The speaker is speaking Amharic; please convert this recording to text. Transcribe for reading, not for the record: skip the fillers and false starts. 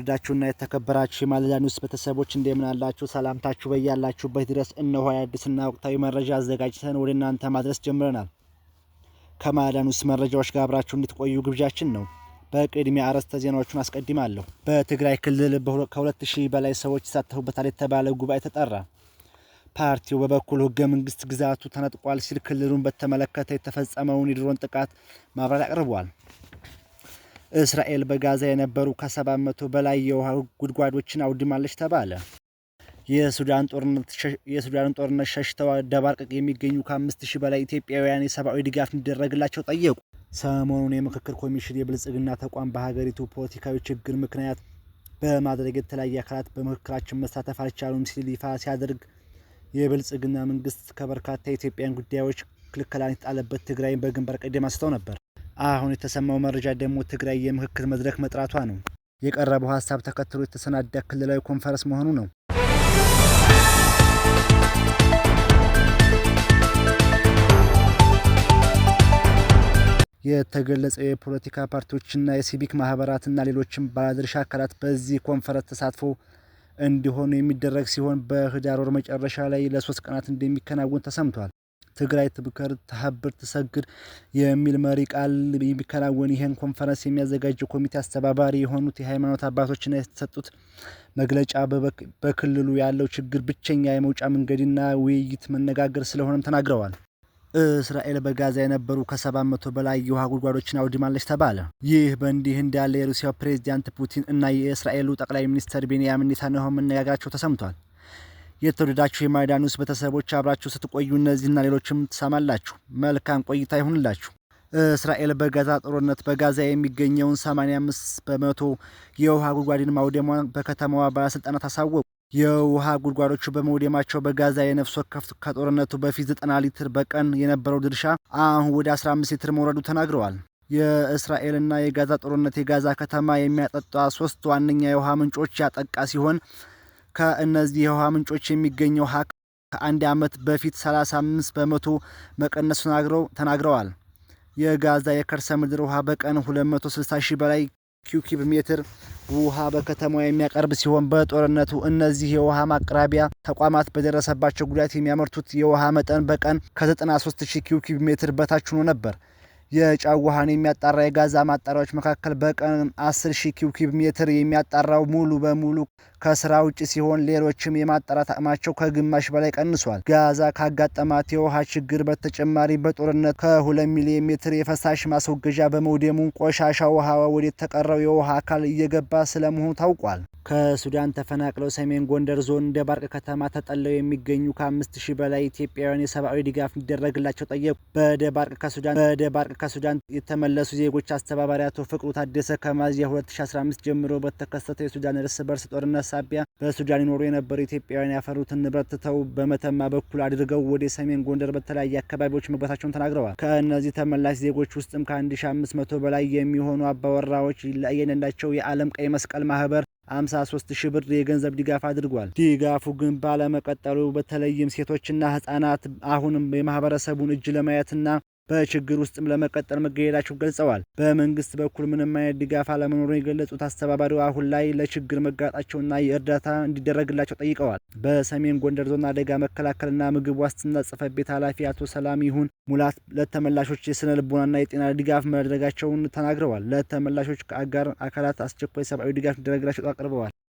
የተወደዳችሁና የተከበራችሁ የማለዳ ኒውስ ቤተሰቦች እንደምን አላችሁ? ሰላምታችሁ በያላችሁበት ድረስ እነሆ አዲስና ወቅታዊ መረጃ አዘጋጅተን ወደ እናንተ ማድረስ ጀምረናል። ከማለዳ ኒውስ መረጃዎች ጋር አብራችሁ እንድትቆዩ ግብዣችን ነው። በቅድሚያ አርዕስተ ዜናዎቹን አስቀድማለሁ። በትግራይ ክልል ከ2000 በላይ ሰዎች ይሳተፉበታል የተባለ ጉባኤ ተጠራ። ፓርቲው በበኩሉ ህገ መንግስት ግዛቱ ተነጥቋል ሲል ክልሉን በተመለከተ የተፈጸመውን የድሮን ጥቃት ማብራሪያ አቅርቧል። እስራኤል በጋዛ የነበሩ ከ700 በላይ የውሃ ጉድጓዶችን አውድማለች ተባለ። የሱዳን ጦርነት ሸሽተው ደባርቅ የሚገኙ ከ5000 በላይ ኢትዮጵያውያን የሰብአዊ ድጋፍ እንዲደረግላቸው ጠየቁ። ሰሞኑን የምክክር ኮሚሽን የብልጽግና ተቋም በሀገሪቱ ፖለቲካዊ ችግር ምክንያት በማድረግ የተለያዩ አካላት በምክክራችን መሳተፍ አልቻሉም ሲል ይፋ ሲያደርግ የብልጽግና መንግስት ከበርካታ የኢትዮጵያን ጉዳዮች ክልከላን የተጣለበት ትግራይን በግንባር ቀደም አንስተው ነበር። አሁን የተሰማው መረጃ ደግሞ ትግራይ የምክክር መድረክ መጥራቷ ነው። የቀረበው ሀሳብ ተከትሎ የተሰናዳ ክልላዊ ኮንፈረንስ መሆኑ ነው። የተገለጸው የፖለቲካ ፓርቲዎችና የሲቪክ ማህበራትና ሌሎችም ባለድርሻ አካላት በዚህ ኮንፈረንስ ተሳትፎ እንዲሆኑ የሚደረግ ሲሆን በህዳር ወር መጨረሻ ላይ ለ3 ቀናት እንደሚከናወን ተሰምቷል። ትግራይ ትብከር ተሀብር ትሰግድ የሚል መሪ ቃል የሚከናወን ይህን ኮንፈረንስ የሚያዘጋጀው ኮሚቴ አስተባባሪ የሆኑት የሃይማኖት አባቶችና የተሰጡት መግለጫ በክልሉ ያለው ችግር ብቸኛ የመውጫ መንገድና ውይይት መነጋገር ስለሆነም ተናግረዋል። እስራኤል በጋዛ የነበሩ ከ700 በላይ የውሃ ጉድጓዶችን አውድማለች ተባለ። ይህ በእንዲህ እንዳለ የሩሲያው ፕሬዝዳንት ፑቲን እና የእስራኤሉ ጠቅላይ ሚኒስትር ቤንያሚን ኔታንያሁ መነጋገራቸው ተሰምቷል። የተወደዳችሁ የማለዳ ኒውስ ቤተሰቦች አብራችሁ ስትቆዩ እነዚህና ሌሎችም ትሰማላችሁ። መልካም ቆይታ ይሁንላችሁ። እስራኤል በጋዛ ጦርነት በጋዛ የሚገኘውን 85% የውሃ ጉድጓድን ማውደሟን በከተማዋ ባለስልጣናት አሳወቁ። የውሃ ጉድጓዶቹ በመውደማቸው በጋዛ የነፍስ ወከፍ ከጦርነቱ በፊት 90 ሊትር በቀን የነበረው ድርሻ አሁን ወደ 15 ሊትር መውረዱ ተናግረዋል። የእስራኤልና የጋዛ ጦርነት የጋዛ ከተማ የሚያጠጣ 3 ዋነኛ የውሃ ምንጮች ያጠቃ ሲሆን ከእነዚህ የውሃ ምንጮች የሚገኘው ውሃ ከአንድ ዓመት በፊት 35% መቀነሱ ተናግረዋል። የጋዛ የከርሰ ምድር ውሃ በቀን 260,000 በላይ ኪዩቢክ ሜትር ውሃ በከተማው የሚያቀርብ ሲሆን በጦርነቱ እነዚህ የውሃ ማቅረቢያ ተቋማት በደረሰባቸው ጉዳት የሚያመርቱት የውሃ መጠን በቀን ከ93,000 ኪዩቢክ ሜትር በታች ሆኖ ነበር። የጨው ውሃን የሚያጣራ የጋዛ ማጣሪያዎች መካከል በቀን 10,000 ኪዩቢክ ሜትር የሚያጣራው ሙሉ በሙሉ ከስራ ውጭ ሲሆን ሌሎችም የማጣራት አቅማቸው ከግማሽ በላይ ቀንሷል። ጋዛ ካጋጠማት የውሃ ችግር በተጨማሪ በጦርነት ከ2 ሚሊዮን ሜትር የፈሳሽ ማስወገጃ በመውደሙ ቆሻሻ ውሃ ወደ ተቀረው የውሃ አካል እየገባ ስለመሆኑ ታውቋል። ከሱዳን ተፈናቅለው ሰሜን ጎንደር ዞን ደባርቅ ከተማ ተጠልለው የሚገኙ ከ5000 በላይ ኢትዮጵያውያን የሰብአዊ ድጋፍ እንዲደረግላቸው ጠየቁ። በደባርቅ ከሱዳን የተመለሱ ዜጎች አስተባባሪ አቶ ፍቅሩ ታደሰ ከሚያዝያ 2015 ጀምሮ በተከሰተው የሱዳን እርስ በርስ ጦርነት ሳቢያ በሱዳን ይኖሩ የነበሩ ኢትዮጵያውያን ያፈሩትን ንብረት ትተው በመተማ በኩል አድርገው ወደ ሰሜን ጎንደር በተለያዩ አካባቢዎች መግባታቸውን ተናግረዋል። ከእነዚህ ተመላሽ ዜጎች ውስጥም ከ1500 በላይ የሚሆኑ አባወራዎች ለእያንዳንዳቸው የዓለም ቀይ መስቀል ማህበር 53,000 ብር የገንዘብ ድጋፍ አድርጓል። ድጋፉ ግን ባለመቀጠሉ በተለይም ሴቶችና ህጻናት አሁንም የማህበረሰቡን እጅ ለማየትና በችግር ውስጥም ለመቀጠል መገደዳቸው ገልጸዋል። በመንግስት በኩል ምንም አይነት ድጋፍ አለመኖሩን የገለጹት አስተባባሪው አሁን ላይ ለችግር መጋለጣቸውና የእርዳታ እንዲደረግላቸው ጠይቀዋል። በሰሜን ጎንደር ዞን አደጋ መከላከልና ምግብ ዋስትና ጽሕፈት ቤት ኃላፊ አቶ ሰላም ይሁን ሙላት ለተመላሾች የስነ ልቦናና የጤና ድጋፍ ማድረጋቸውን ተናግረዋል። ለተመላሾች ከአጋር አካላት አስቸኳይ ሰብአዊ ድጋፍ እንዲደረግላቸው አቅርበዋል።